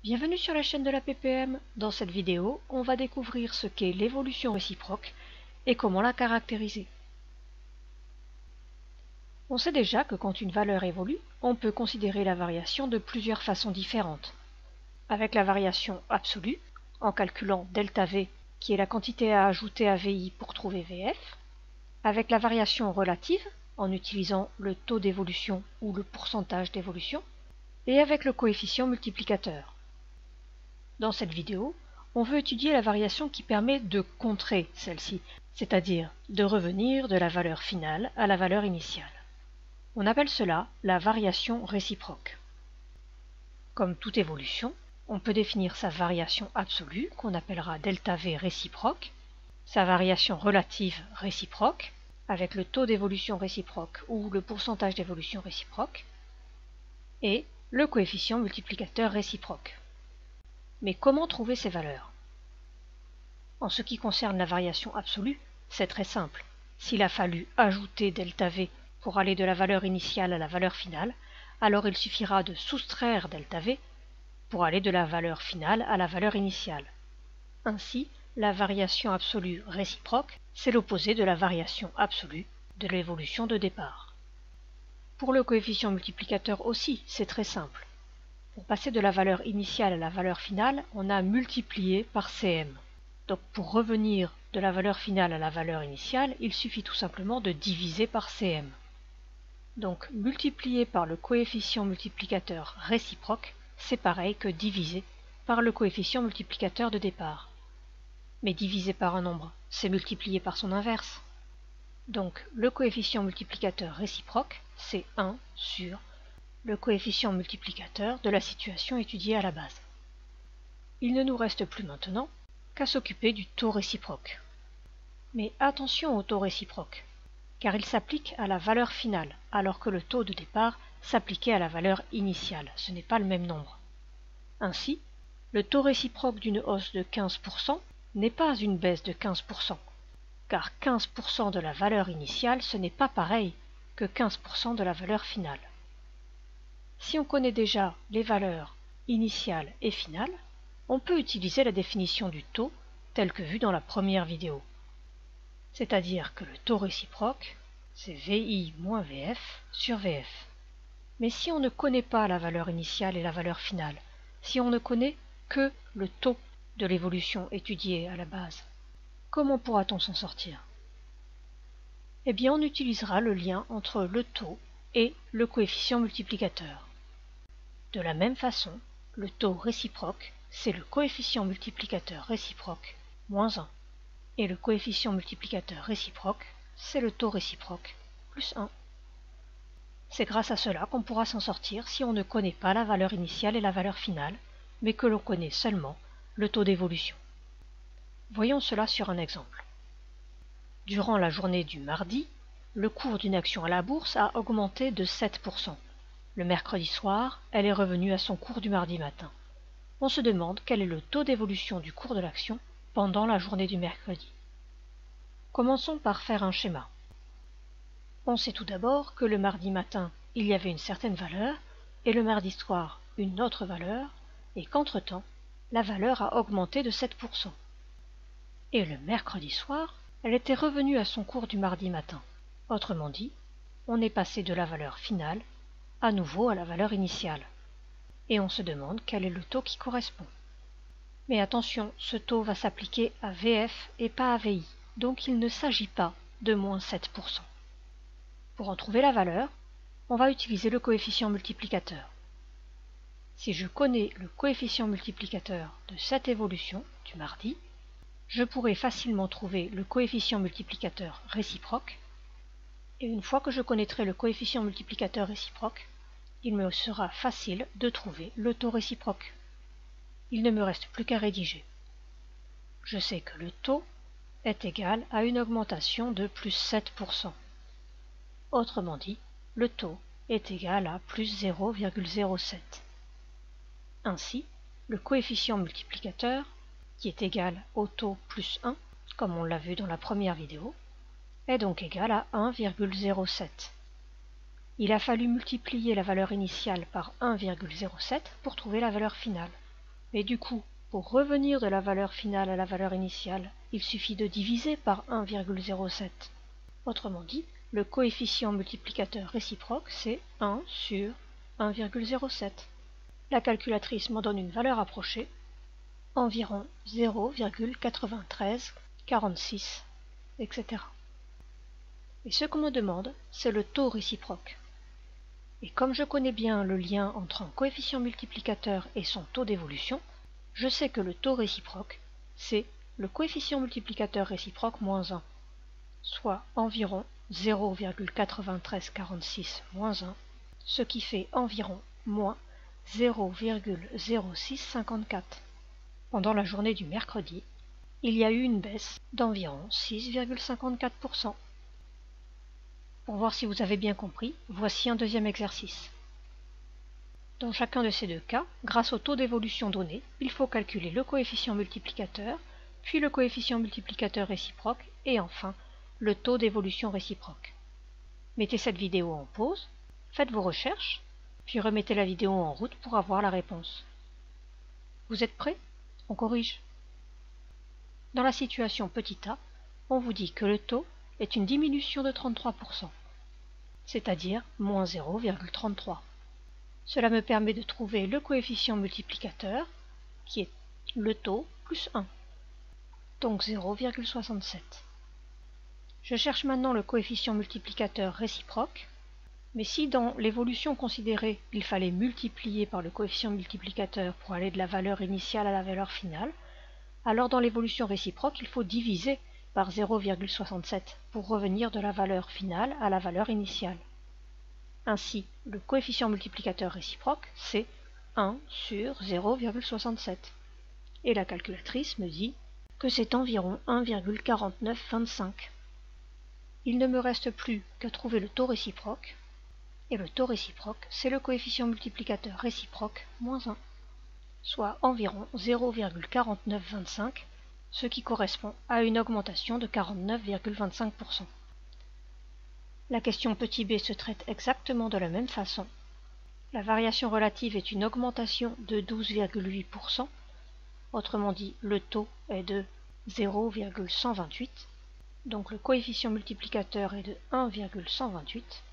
Bienvenue sur la chaîne de la PPM. Dans cette vidéo, on va découvrir ce qu'est l'évolution réciproque et comment la caractériser. On sait déjà que quand une valeur évolue, on peut considérer la variation de plusieurs façons différentes. Avec la variation absolue, en calculant ΔV, qui est la quantité à ajouter à VI pour trouver VF. Avec la variation relative, en utilisant le taux d'évolution ou le pourcentage d'évolution. Et avec le coefficient multiplicateur. Dans cette vidéo, on veut étudier la variation qui permet de contrer celle-ci, c'est-à-dire de revenir de la valeur finale à la valeur initiale. On appelle cela la variation réciproque. Comme toute évolution, on peut définir sa variation absolue, qu'on appellera ΔV réciproque, sa variation relative réciproque, avec le taux d'évolution réciproque ou le pourcentage d'évolution réciproque, et le coefficient multiplicateur réciproque. Mais comment trouver ces valeurs? En ce qui concerne la variation absolue, c'est très simple. S'il a fallu ajouter ΔV pour aller de la valeur initiale à la valeur finale, alors il suffira de soustraire ΔV pour aller de la valeur finale à la valeur initiale. Ainsi, la variation absolue réciproque, c'est l'opposé de la variation absolue de l'évolution de départ. Pour le coefficient multiplicateur aussi, c'est très simple. Pour passer de la valeur initiale à la valeur finale, on a multiplié par Cm. Donc pour revenir de la valeur finale à la valeur initiale, il suffit tout simplement de diviser par Cm. Donc multiplier par le coefficient multiplicateur réciproque, c'est pareil que diviser par le coefficient multiplicateur de départ. Mais diviser par un nombre, c'est multiplier par son inverse. Donc le coefficient multiplicateur réciproque, c'est 1 sur le coefficient multiplicateur de la situation étudiée à la base. Il ne nous reste plus maintenant qu'à s'occuper du taux réciproque. Mais attention au taux réciproque, car il s'applique à la valeur finale, alors que le taux de départ s'appliquait à la valeur initiale. Ce n'est pas le même nombre. Ainsi, le taux réciproque d'une hausse de 15% n'est pas une baisse de 15%, car 15% de la valeur initiale, ce n'est pas pareil que 15% de la valeur finale. Si on connaît déjà les valeurs initiales et finales, on peut utiliser la définition du taux telle que vue dans la première vidéo. C'est-à-dire que le taux réciproque, c'est VI moins VF sur VF. Mais si on ne connaît pas la valeur initiale et la valeur finale, si on ne connaît que le taux de l'évolution étudiée à la base, comment pourra-t-on s'en sortir? Eh bien, on utilisera le lien entre le taux et le coefficient multiplicateur. De la même façon, le taux réciproque, c'est le coefficient multiplicateur réciproque moins 1. Et le coefficient multiplicateur réciproque, c'est le taux réciproque plus 1. C'est grâce à cela qu'on pourra s'en sortir si on ne connaît pas la valeur initiale et la valeur finale, mais que l'on connaît seulement le taux d'évolution. Voyons cela sur un exemple. Durant la journée du mardi, le cours d'une action à la bourse a augmenté de 7%. Le mercredi soir, elle est revenue à son cours du mardi matin. On se demande quel est le taux d'évolution du cours de l'action pendant la journée du mercredi. Commençons par faire un schéma. On sait tout d'abord que le mardi matin, il y avait une certaine valeur, et le mardi soir, une autre valeur, et qu'entre-temps, la valeur a augmenté de 7%. Et le mercredi soir, elle était revenue à son cours du mardi matin. Autrement dit, on est passé de la valeur finale à nouveau à la valeur initiale. Et on se demande quel est le taux qui correspond. Mais attention, ce taux va s'appliquer à VF et pas à VI, donc il ne s'agit pas de moins 7%. Pour en trouver la valeur, on va utiliser le coefficient multiplicateur. Si je connais le coefficient multiplicateur de cette évolution du mardi, je pourrai facilement trouver le coefficient multiplicateur réciproque, et une fois que je connaîtrai le coefficient multiplicateur réciproque, il me sera facile de trouver le taux réciproque. Il ne me reste plus qu'à rédiger. Je sais que le taux est égal à une augmentation de plus 7%. Autrement dit, le taux est égal à plus 0,07. Ainsi, le coefficient multiplicateur, qui est égal au taux plus 1, comme on l'a vu dans la première vidéo, est donc égal à 1,07. Il a fallu multiplier la valeur initiale par 1,07 pour trouver la valeur finale. Et du coup, pour revenir de la valeur finale à la valeur initiale, il suffit de diviser par 1,07. Autrement dit, le coefficient multiplicateur réciproque, c'est 1 sur 1,07. La calculatrice m'en donne une valeur approchée, environ 0,9346, etc. Et ce qu'on me demande, c'est le taux réciproque. Et comme je connais bien le lien entre un coefficient multiplicateur et son taux d'évolution, je sais que le taux réciproque, c'est le coefficient multiplicateur réciproque moins 1, soit environ 0,9346 moins 1, ce qui fait environ moins 0,0654. Pendant la journée du mercredi, il y a eu une baisse d'environ 6,54%. Pour voir si vous avez bien compris, voici un deuxième exercice. Dans chacun de ces deux cas, grâce au taux d'évolution donné, il faut calculer le coefficient multiplicateur, puis le coefficient multiplicateur réciproque, et enfin, le taux d'évolution réciproque. Mettez cette vidéo en pause, faites vos recherches, puis remettez la vidéo en route pour avoir la réponse. Vous êtes prêts? On corrige. Dans la situation petit a, on vous dit que le taux est une diminution de 33%, c'est-à-dire moins 0,33. Cela me permet de trouver le coefficient multiplicateur, qui est le taux plus 1, donc 0,67. Je cherche maintenant le coefficient multiplicateur réciproque, mais si dans l'évolution considérée, il fallait multiplier par le coefficient multiplicateur pour aller de la valeur initiale à la valeur finale, alors dans l'évolution réciproque, il faut diviser par 0,67 pour revenir de la valeur finale à la valeur initiale. Ainsi, le coefficient multiplicateur réciproque, c'est 1 sur 0,67. Et la calculatrice me dit que c'est environ 1,4925. Il ne me reste plus qu'à trouver le taux réciproque, et le taux réciproque, c'est le coefficient multiplicateur réciproque moins 1, soit environ 0,4925, ce qui correspond à une augmentation de 49,25%. La question petit b se traite exactement de la même façon. La variation relative est une augmentation de 12,8%, autrement dit le taux est de 0,128, donc le coefficient multiplicateur est de 1,128,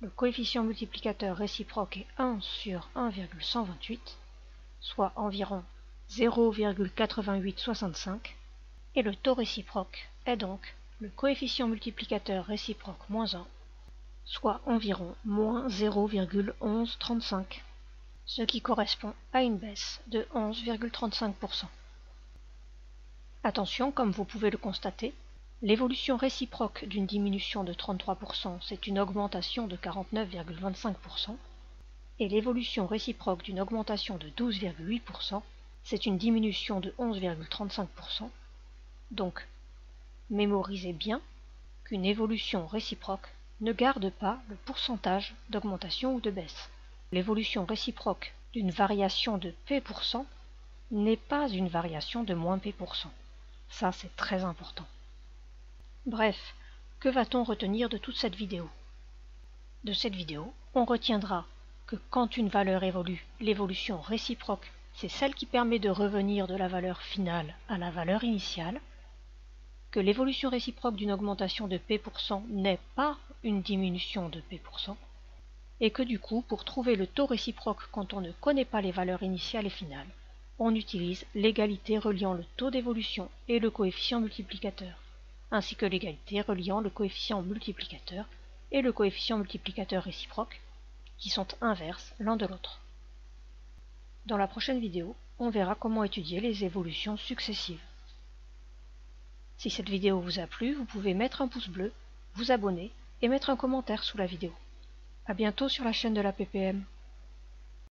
le coefficient multiplicateur réciproque est 1 sur 1,128, soit environ 0,8865, et le taux réciproque est donc le coefficient multiplicateur réciproque moins 1, soit environ moins 0,1135, ce qui correspond à une baisse de 11,35%. Attention, comme vous pouvez le constater, l'évolution réciproque d'une diminution de 33%, c'est une augmentation de 49,25%, et l'évolution réciproque d'une augmentation de 12,8%, c'est une diminution de 11,35%. Donc, mémorisez bien qu'une évolution réciproque ne garde pas le pourcentage d'augmentation ou de baisse. L'évolution réciproque d'une variation de P% n'est pas une variation de moins P%. Ça, c'est très important. Bref, que va-t-on retenir de toute cette vidéo? De cette vidéo, on retiendra que quand une valeur évolue, l'évolution réciproque, c'est celle qui permet de revenir de la valeur finale à la valeur initiale, que l'évolution réciproque d'une augmentation de P% n'est pas une diminution de P%, et que du coup, pour trouver le taux réciproque quand on ne connaît pas les valeurs initiales et finales, on utilise l'égalité reliant le taux d'évolution et le coefficient multiplicateur, ainsi que l'égalité reliant le coefficient multiplicateur et le coefficient multiplicateur réciproque, qui sont inverses l'un de l'autre. Dans la prochaine vidéo, on verra comment étudier les évolutions successives. Si cette vidéo vous a plu, vous pouvez mettre un pouce bleu, vous abonner et mettre un commentaire sous la vidéo. À bientôt sur la chaîne de la PPM.